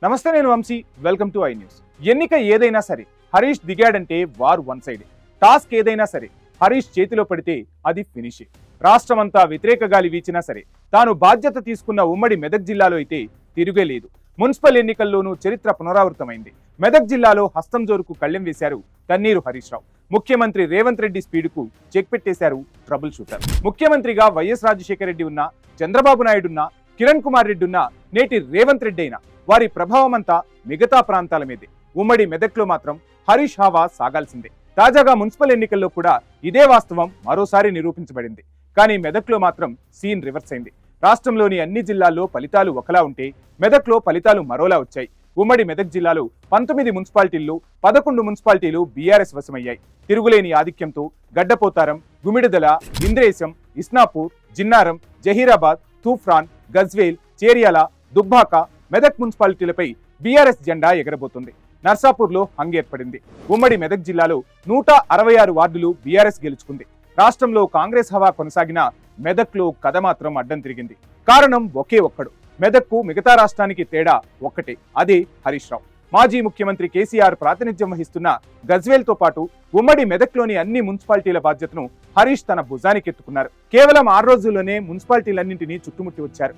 నమస్తే, నేను Vamshi. Welcome to I News. ఎన్నిక ఏదైనా సరే హరీష్ దిగాడంటే వార్ వన్ సైడ్. టాస్క్ ఏదైనా సరే హరీష్ చేతిలో పడితే అది ఫినిష్. రాష్ట్రమంతా వ్యతిరేక గాలి వీచినా సరే తాను బాధ్యత తీసుకున్న ఉమ్మడి మెదక్ జిల్లాలో అయితే తిరుగే లేదు. మున్సిపల్ ఎన్నికల్లోనూ చరిత్ర పునరావృతమైంది. మెదక్ జిల్లాలో హస్తం జోరుకు కళ్ళెం వేశారు తన్నీరు హరీష్ రావు. ముఖ్యమంత్రి రేవంత్ రెడ్డి స్పీడుకు చెక్ పెట్టేశారు ట్రబుల్ షూటర్. ముఖ్యమంత్రిగా వైఎస్ రాజశేఖర రెడ్డి ఉన్నా, చంద్రబాబు నాయుడున్నా, కిరణ్ కుమార్ రెడ్డి ఉన్నా, నేటి రేవంత్ రెడ్డి అయినా వారి ప్రభావం అంతా మిగతా ప్రాంతాల మీదే. ఉమ్మడి మెదక్లో మాత్రం హరీష్ హావా సాగాల్సిందే. తాజాగా మున్సిపల్ ఎన్నికల్లో కూడా ఇదే వాస్తవం మరోసారి నిరూపించబడింది. కానీ మెదక్లో మాత్రం సీన్ రివర్స్ అయింది. రాష్ట్రంలోని అన్ని జిల్లాల్లో ఫలితాలు ఒకలా ఉంటే మెదక్లో ఫలితాలు మరోలా వచ్చాయి. ఉమ్మడి మెదక్ జిల్లాలో 19 మున్సిపాలిటీల్లో 11 మున్సిపాలిటీలు బీఆర్ఎస్ వశమయ్యాయి. తిరుగులేని ఆధిక్యంతో గడ్డపోతారం, గుమిడిదల, ఇంద్రేశం, ఇస్నాపూర్, జిన్నారం, జహీరాబాద్, తూఫ్రాన్, గజ్వేల్, చేర్యాల, దుబ్బాక, మెదక్ మున్సిపాలిటీలపై బీఆర్ఎస్ జెండా ఎగరబోతుంది. నర్సాపూర్లో హంగ్ ఏర్పడింది. ఉమ్మడి మెదక్ జిల్లాలో 166 వార్డులు బీఆర్ఎస్ గెలుచుకుంది. రాష్ట్రంలో కాంగ్రెస్ హవా కొనసాగిన మెదక్లో కథ మాత్రం అడ్డం తిరిగింది. కారణం ఒకే ఒక్కడు. మెదక్కు మిగతా రాష్ట్రానికి తేడా ఒక్కటే, అదే హరీష్ రావు. మాజీ ముఖ్యమంత్రి కేసీఆర్ ప్రాతినిధ్యం వహిస్తున్న గజ్వేల్తో పాటు ఉమ్మడి మెదక్లోని అన్ని మున్సిపాలిటీల బాధ్యతను హరీష్ తన భుజానికెత్తుకున్నారు. కేవలం 6 రోజుల్లోనే మున్సిపాలిటీలన్నింటినీ చుట్టుముట్టి వచ్చారు.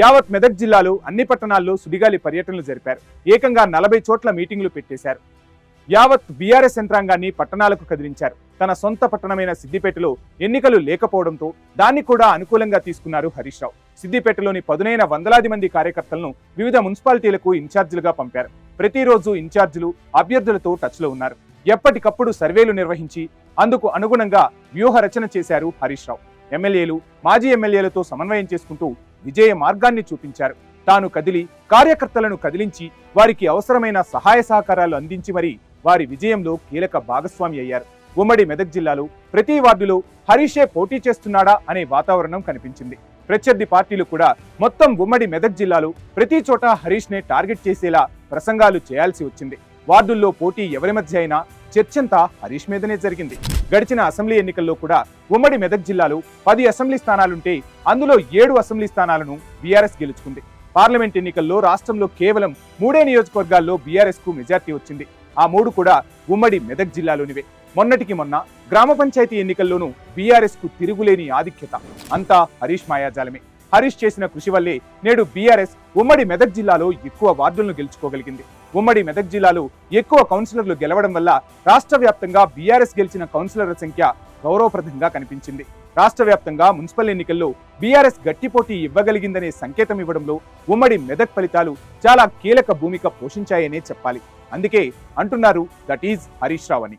యావత్ మెదక్ జిల్లాలో అన్ని పట్టణాల్లో సుడిగాలి పర్యటనలు జరిపారు. ఏకంగా 40 చోట్ల మీటింగులు పెట్టేశారు. యావత్ బీఆర్ఎస్ యంత్రాంగాన్ని పట్టణాలకు కదిలించారు. తన సొంత పట్టణమైన సిద్దిపేటలో ఎన్నికలు లేకపోవడంతో దాన్ని కూడా అనుకూలంగా తీసుకున్నారు హరీష్ రావు. సిద్దిపేటలోని పదునైన వందలాది మంది కార్యకర్తలను వివిధ మున్సిపాలిటీలకు ఇన్ఛార్జీలుగా పంపారు. ప్రతిరోజు ఇన్ఛార్జీలు అభ్యర్థులతో టచ్లో ఉన్నారు. ఎప్పటికప్పుడు సర్వేలు నిర్వహించి అందుకు అనుగుణంగా వ్యూహ రచన చేశారు హరీష్ రావు. ఎమ్మెల్యేలు, మాజీ ఎమ్మెల్యేలతో సమన్వయం చేసుకుంటూ విజయ మార్గాన్ని చూపించారు. తాను కదిలి కార్యకర్తలను కదిలించి వారికి అవసరమైన సహాయ సహకారాలు అందించి మరీ వారి విజయంలో కీలక భాగస్వామి అయ్యారు. ఉమ్మడి మెదక్ జిల్లాలో ప్రతి వార్డులో హరీషే పోటీ చేస్తున్నాడా అనే వాతావరణం కనిపించింది. ప్రత్యర్థి పార్టీలు కూడా మొత్తం ఉమ్మడి మెదక్ జిల్లాలో ప్రతి చోట హరీష్ నే టార్గెట్ చేసేలా ప్రసంగాలు చేయాల్సి వచ్చింది. వార్డుల్లో పోటీ ఎవరి మధ్య అయినా చర్చంతా హరీష్ మీదనే జరిగింది. గడిచిన అసెంబ్లీ ఎన్నికల్లో కూడా ఉమ్మడి మెదక్ జిల్లాలో 10 అసెంబ్లీ స్థానాలుంటే అందులో 7 అసెంబ్లీ స్థానాలను బీఆర్ఎస్ గెలుచుకుంది. పార్లమెంట్ ఎన్నికల్లో రాష్ట్రంలో కేవలం 3 నియోజకవర్గాల్లో బీఆర్ఎస్ కు మెజార్టీ వచ్చింది. ఆ 3 కూడా ఉమ్మడి మెదక్ జిల్లాలోనివే. మొన్నటికి మొన్న గ్రామ పంచాయతీ ఎన్నికల్లోనూ బీఆర్ఎస్ కు తిరుగులేని ఆధిక్యత. అంతా హరీష్ మాయాజాలమే. హరీష్ చేసిన కృషి వల్లే నేడు బీఆర్ఎస్ ఉమ్మడి మెదక్ జిల్లాలో ఎక్కువ వార్డులను గెలుచుకోగలిగింది. ఉమ్మడి మెదక్ జిల్లాలో ఎక్కువ కౌన్సిలర్లు గెలవడం వల్ల రాష్ట్ర వ్యాప్తంగా బీఆర్ఎస్ గెలిచిన కౌన్సిలర్ల సంఖ్య గౌరవప్రదంగా కనిపించింది. రాష్ట్ర వ్యాప్తంగా మున్సిపల్ ఎన్నికల్లో బీఆర్ఎస్ గట్టి పోటీ ఇవ్వగలిగిందనే సంకేతం ఇవ్వడంలో ఉమ్మడి మెదక్ ఫలితాలు చాలా కీలక భూమిక పోషించాయనే చెప్పాలి. అందుకే అంటున్నారు దట్ ఈజ్ హరీష్ రావు అని.